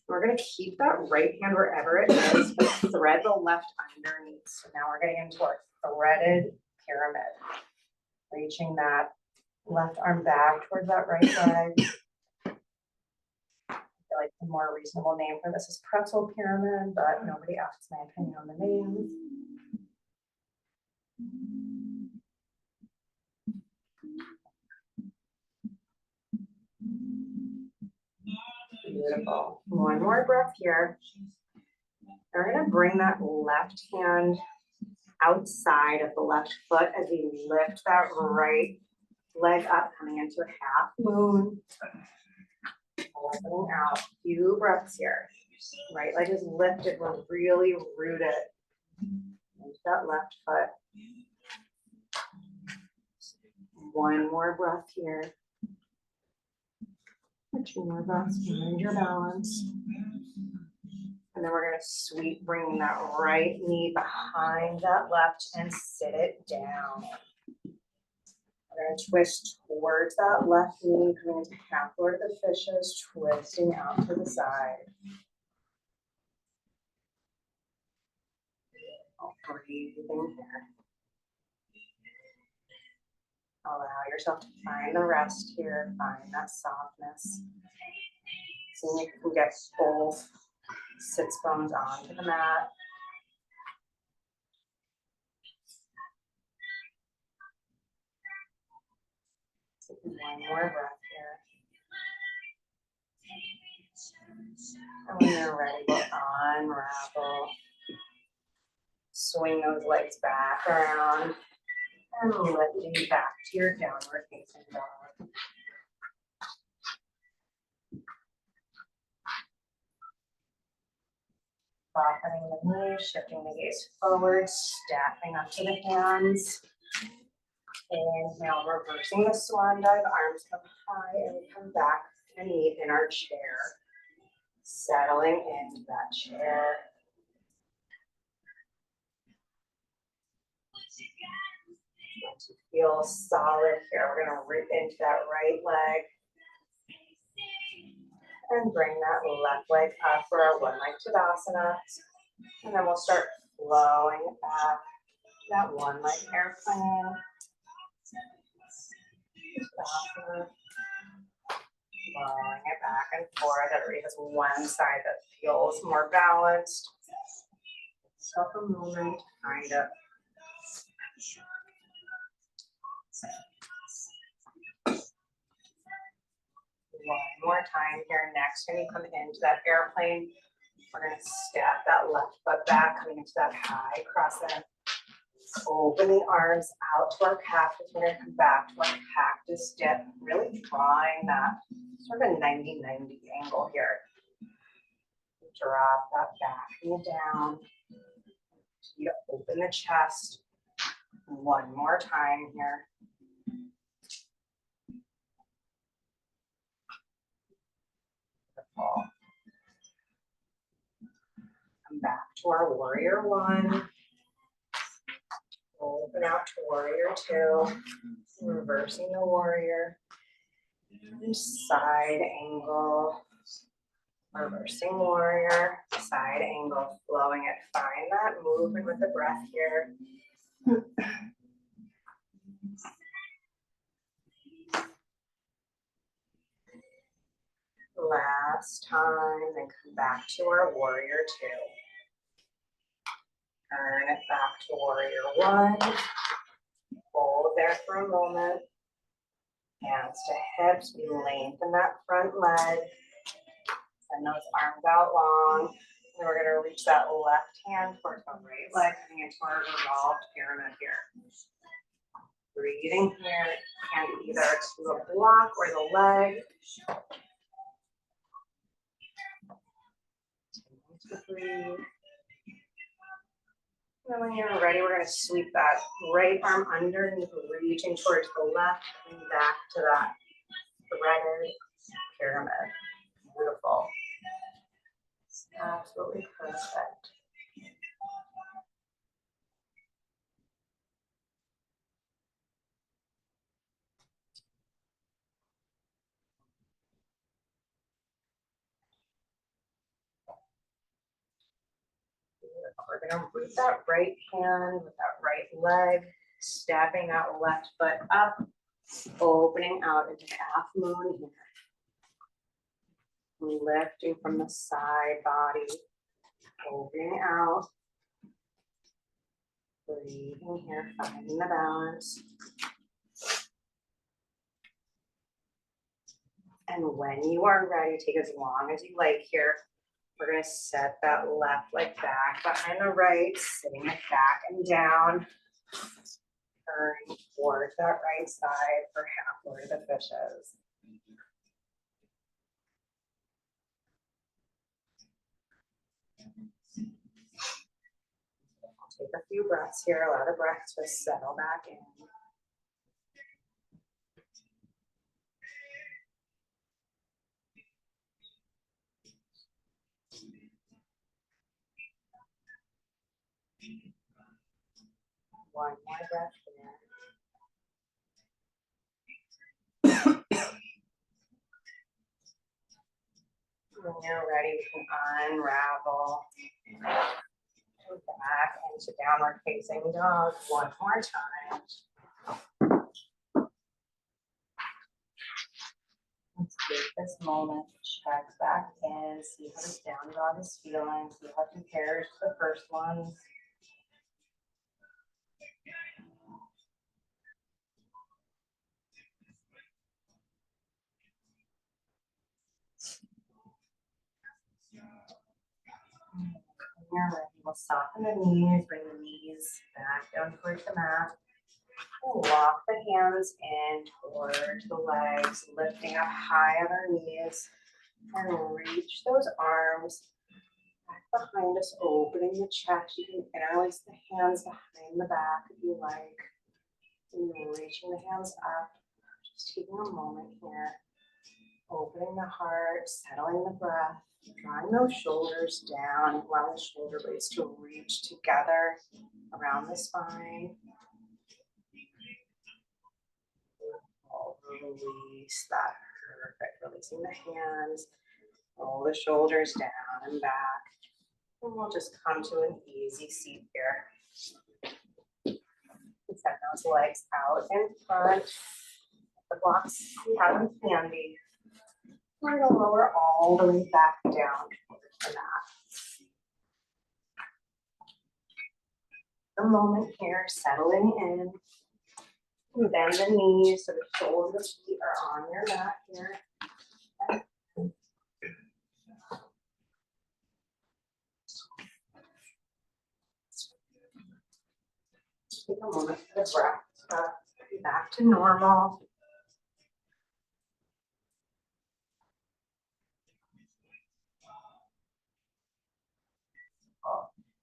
We're going to keep that right hand wherever it is, but thread the left underneath. So now we're getting into our threaded pyramid. Reaching that left arm back towards that right leg. I feel like the more reasonable name for this is pretzel pyramid, but nobody asks my opinion on the names. Beautiful. One more breath here. We're going to bring that left hand outside of the left foot as we lift that right leg up, coming into a half moon. Opening out. Few breaths here. Right leg is lifted. We're really rooted into that left foot. One more breath here. Two more breaths. Find your balance. And then we're going to sweep, bringing that right knee behind that left and sit it down. We're going to twist towards that left knee, coming into half Lord of the Fishes, twisting out to the side. Breathing here. Allow yourself to find the rest here, find that softness. See if you can get both sits bones onto the mat. Take one more breath here. And when you're ready, we'll unravel. Swing those legs back around and lifting back to your downward facing dog. Softening the knees, shifting the gaze forward, staffing up to the hands. Inhale, reversing the swan dive, arms come high, and we come back and meet in our chair. Settling into that chair. Once you feel solid here, we're going to rip into that right leg. And bring that left leg up for our one leg Tadasana. And then we'll start flowing it back. That one leg airplane. Tadasana. Flowing it back and forth. Everybody has one side that feels more balanced. Self a moment to find it. One more time here. Next, when you come into that airplane, we're going to step that left foot back, coming into that high crescent. Open the arms out to our cactus. We're going to come back to our cactus dip, really drawing that sort of a 90-90 angle here. Drop that back knee down. You open the chest. One more time here. Beautiful. Come back to our warrior one. Open out to warrior two. Reversing the warrior. And side angle. Reversing warrior, side angle, flowing it. Find that movement with the breath here. Last time, then come back to our warrior two. Turn it back to warrior one. Hold there for a moment. Hands to hips, we lengthen that front leg. Send those arms out long. And we're gonna reach that left hand towards the right leg, coming into our revolved pyramid here. Breathing here, hand either to the block or the leg. Breathe. And when you're ready, we're going to sweep that right arm underneath, reaching towards the left and back to that threaded pyramid. Beautiful. Absolutely perfect. We're going to root that right hand with that right leg, stepping that left foot up, opening out into half moon here. Lifting from the side body, opening out. Breathing here, finding the balance. And when you are ready, take as long as you like here. We're going to set that left leg back behind the right, sitting it back and down. Turn towards that right side for halfway the fishes. Take a few breaths here, allow the breath to settle back in. One more breath here. When you're ready, we can unravel. Back into downward facing dog one more time. Let's take this moment, check back in, see how this down dog is feeling, see how it compares to the first one. When you're ready, we'll soften the knees, bring the knees back down towards the mat. We'll walk the hands in towards the legs, lifting up high on our knees, and reach those arms back behind us, opening the chest. You can interlace the hands behind the back if you like. And reaching the hands up, just taking a moment here, opening the heart, settling the breath, drawing those shoulders down, allowing the shoulder blades to reach together around the spine. Release that. Perfect. Releasing the hands, roll the shoulders down and back. And we'll just come to an easy seat here. Send those legs out in front. The blocks you have them handy. We're going to lower all the way back down towards the mat. A moment here, settling in. And bend the knees so the shoulders and feet are on your mat here. Take a moment for the breath. Back to normal.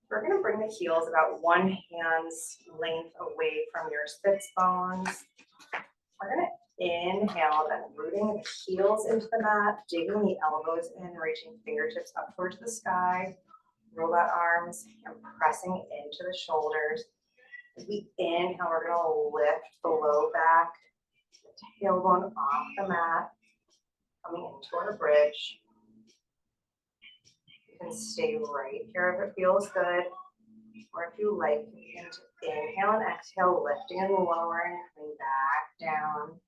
We're going to bring the heels about one hand's length away from your spits bones. We're going to inhale, then rooting the heels into the mat, digging the elbows in, reaching fingertips up towards the sky. Robot arms and pressing into the shoulders. As we inhale, we're going to lift the low back, the tailbone off the mat, coming into our bridge. can stay right here if it feels good. Or if you like, you can inhale and exhale, lifting and lowering, coming back down.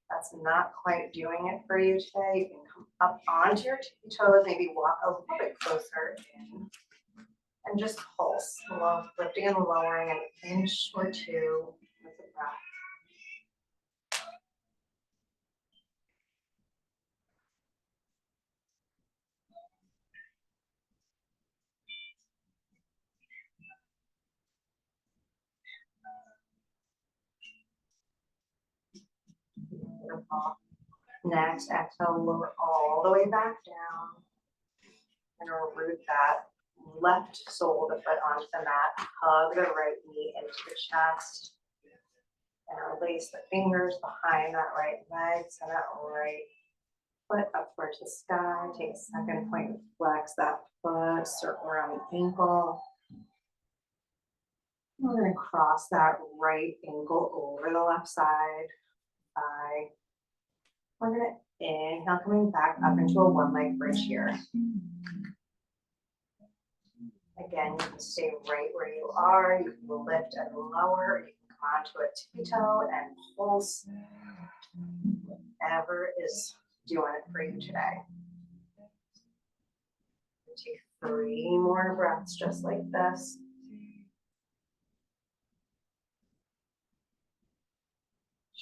That's not quite doing it for you today. You can come up onto your tippy toes, maybe walk a little bit closer in, and just pulse, lifting and lowering an inch or two with the breath. Beautiful. Next, exhale, lower all the way back down. And root that left sole of the foot onto the mat. Hug the right knee into the chest. And release the fingers behind that right leg. Send that right foot up towards the sky. Take a second point and flex that foot. Circle around the ankle. We're going to cross that right ankle over the left side. Thigh. We're going to inhale, coming back up into a one-leg bridge here. Again, you can stay right where you are. You can lift and lower. You can come onto a tippy toe and pulse. Whatever is doing it for you today. Take 3 more breaths just like this.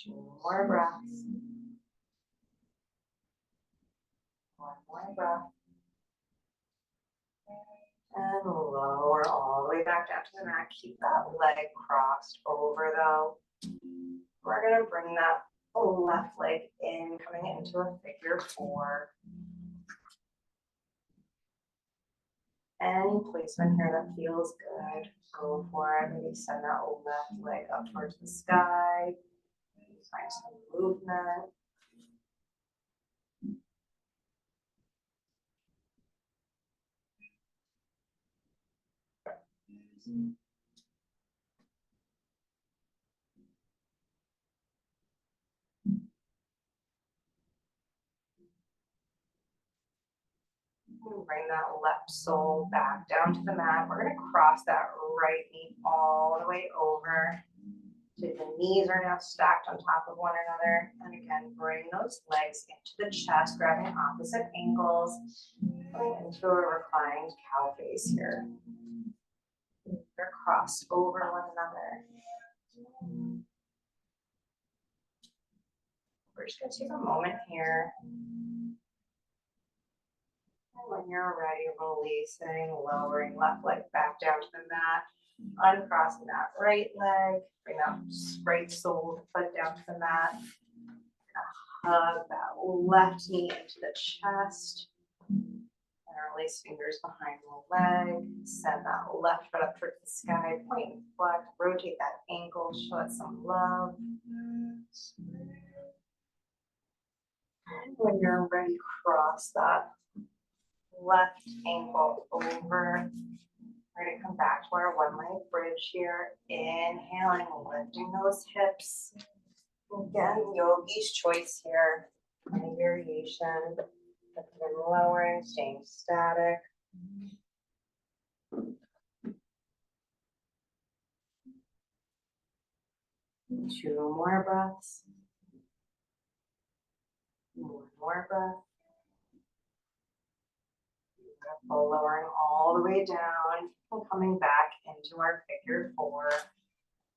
Two more breaths. One more breath. And lower all the way back down to the mat. Keep that leg crossed over though. We're going to bring that left leg in, coming into a figure 4. Any placement here that feels good, go for it. Maybe send that left leg up towards the sky. Find some movement. Bring that left sole back down to the mat. We're going to cross that right knee all the way over. So the knees are now stacked on top of one another. And again, bring those legs into the chest, grabbing opposite ankles, going into a reclined cow face here. They're crossed over one another. We're just going to take a moment here. And when you're ready, releasing, lowering left leg back down to the mat. Uncrossing that right leg. Bring that right sole foot down to the mat. Hug that left knee into the chest. And release fingers behind the leg. Send that left foot up towards the sky. Point and flex. Rotate that ankle. Show it some love. And when you're ready, cross that left ankle over. We're going to come back to our one-leg bridge here. Inhaling, lifting those hips. Again, yogi's choice here. Any variation. Lifting and lowering, staying static. Two more breaths. One more breath. Lowering all the way down and coming back into our figure 4,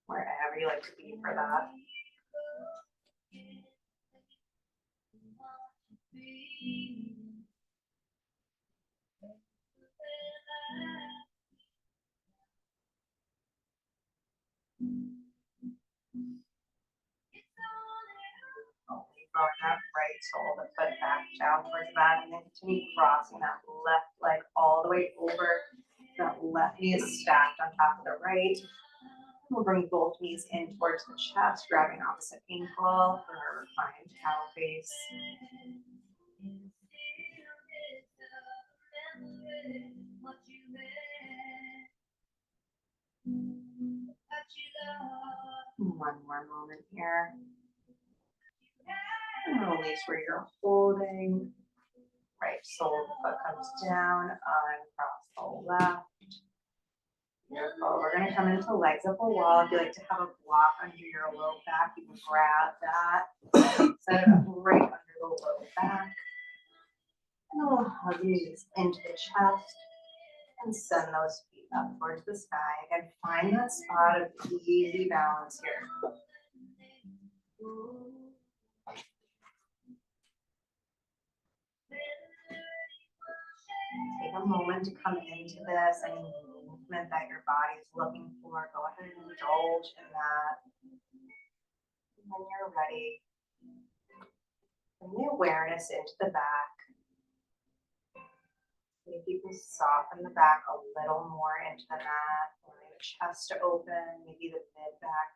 wherever you like to be for that. Lower that right sole, the foot back down towards the mat, and then continue crossing that left leg all the way over. That left knee is stacked on top of the right. We'll bring both knees in towards the chest, grabbing opposite ankle for our reclined cow face. One more moment here. And release where you're holding. Right right sole of the foot comes down, uncross the left. Beautiful. We're going to come into legs up a wall. If you like to have a block under your low back, you can grab that. Set it up right under the low back. And we'll hug these into the chest and send those feet up towards the sky. Again, find that spot of easy balance here. Take a moment to come into this. Any movement that your body is looking for, go ahead and indulge in that. And when you're ready, bring the awareness into the back. See if you can soften the back a little more into the mat. Allow the chest to open, maybe the mid back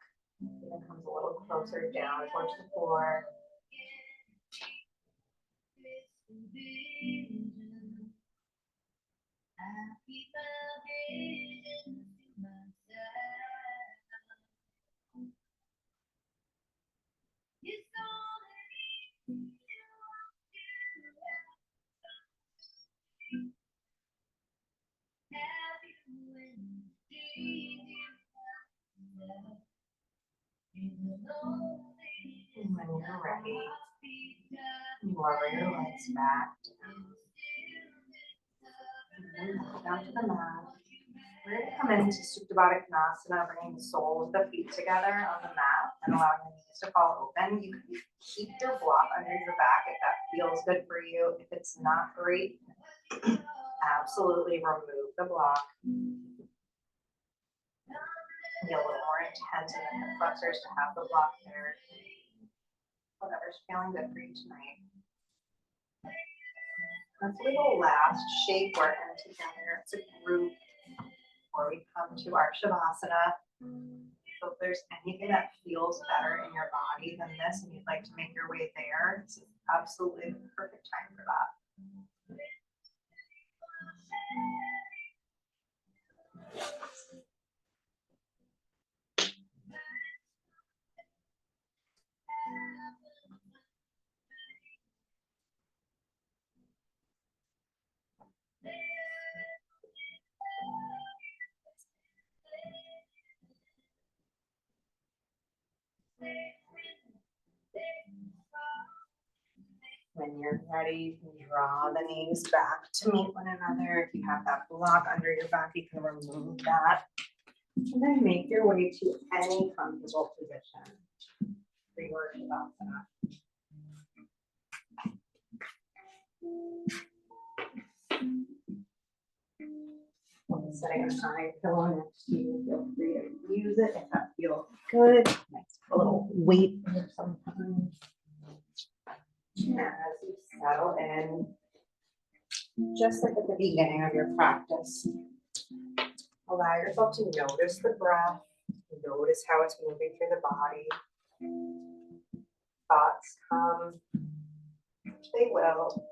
even comes a little closer down towards the floor. And when you're ready, lower your legs back and then down to the mat. We're going to come into Supta Baddha Konasana, bringing the soles of the feet together on the mat and allowing the knees to fall open. You can keep your block under your back if that feels good for you. If it's not great, absolutely remove the block. Be a little more intense in the hip flexors to have the block there. Whatever's feeling good for you tonight. Let's do the last shape we're in together. It's a group where we come to our Shavasana. So if there's anything that feels better in your body than this and you'd like to make your way there, this is absolutely the perfect time for that. When you're ready, you can draw the knees back to meet one another. If you have that block under your back, you can remove that. And then make your way to any comfortable position for your Shavasana. Setting an eye pillow next to you, feel free to use it if that feels good. Nice a little weight here sometimes. And as you settle in, just like at the beginning of your practice, allow yourself to notice the breath, notice how it's moving through the body. Thoughts come, they will.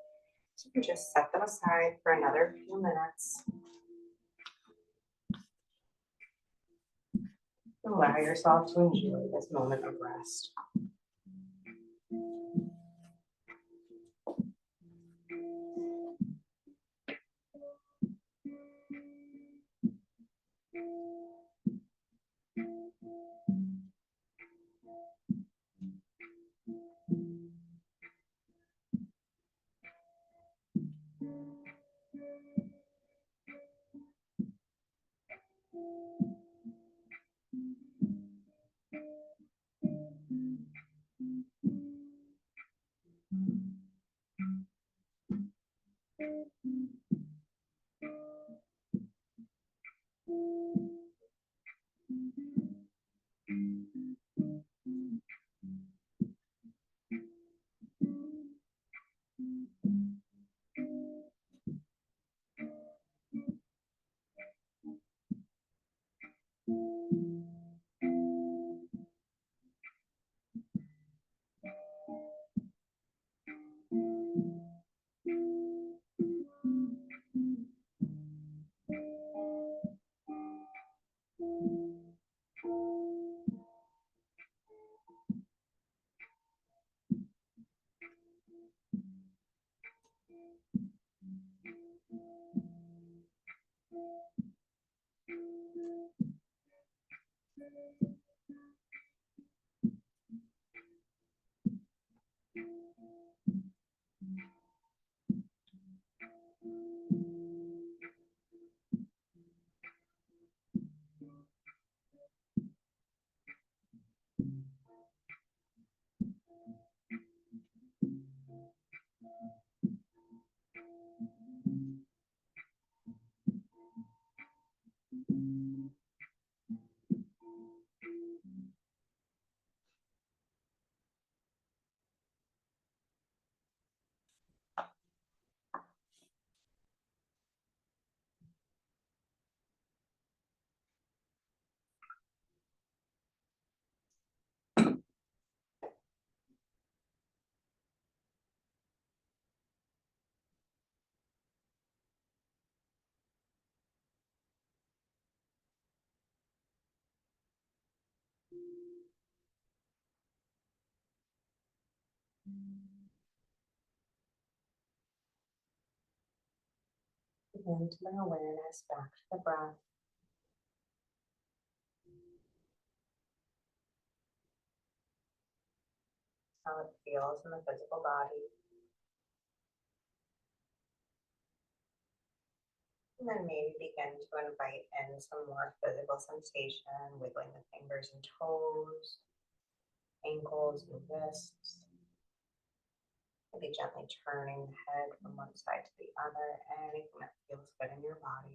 So you can just set them aside for another few minutes. Allow yourself to enjoy this moment of rest. Begin to bring awareness back to the breath. How it feels in the physical body. And then maybe begin to invite in some more physical sensation, wiggling the fingers and toes, ankles and wrists. Maybe gently turning the head from one side to the other, anything that feels good in your body.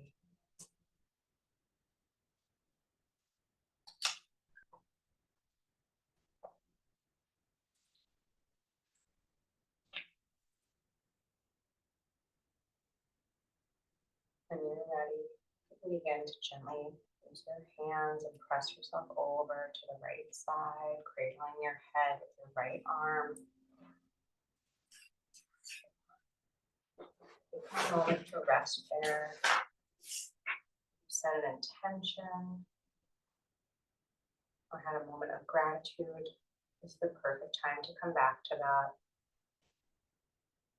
When you're ready, you can begin to gently use your hands and press yourself over to the right side, cradling your head with your right arm. Take a moment to rest there. Set an intention or had a moment of gratitude. This is the perfect time to come back to that.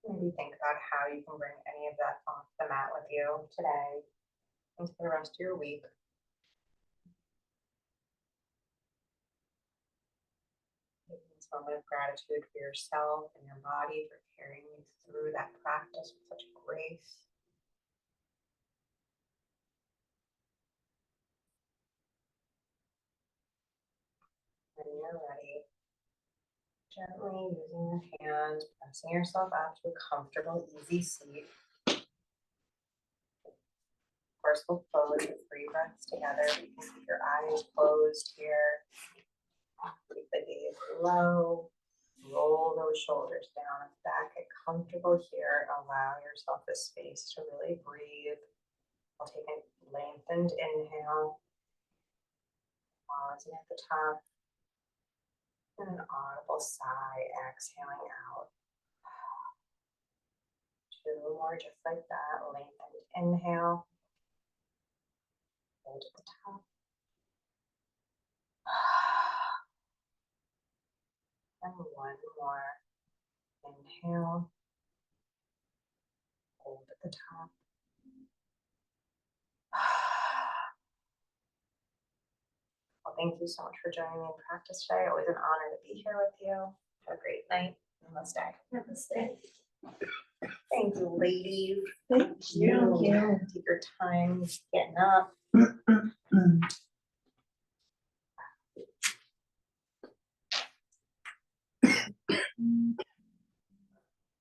Maybe think about how you can bring any of that off the mat with you today and for the rest of your week. Taking this moment of gratitude for yourself and your body for carrying you through that practice with such grace. When you're ready, gently using your hands, pressing yourself up to a comfortable, easy seat. Of course, we'll close the 3 breaths together. You can keep your eyes closed here. Keep the gaze low. Roll those shoulders down and back. Get comfortable here. Allow yourself the space to really breathe. I'll take a lengthened inhale. Pausing at the top. And an audible sigh, exhaling out. 2 more just like that. Lengthened inhale. Hold at the top. And 1 more. Inhale. Hold at the top. Well, thank you so much for joining me in practice today. Always an honor to be here with you. Have a great night. Namaste. Namaste. Thank you, ladies. Thank you. Take your time getting up.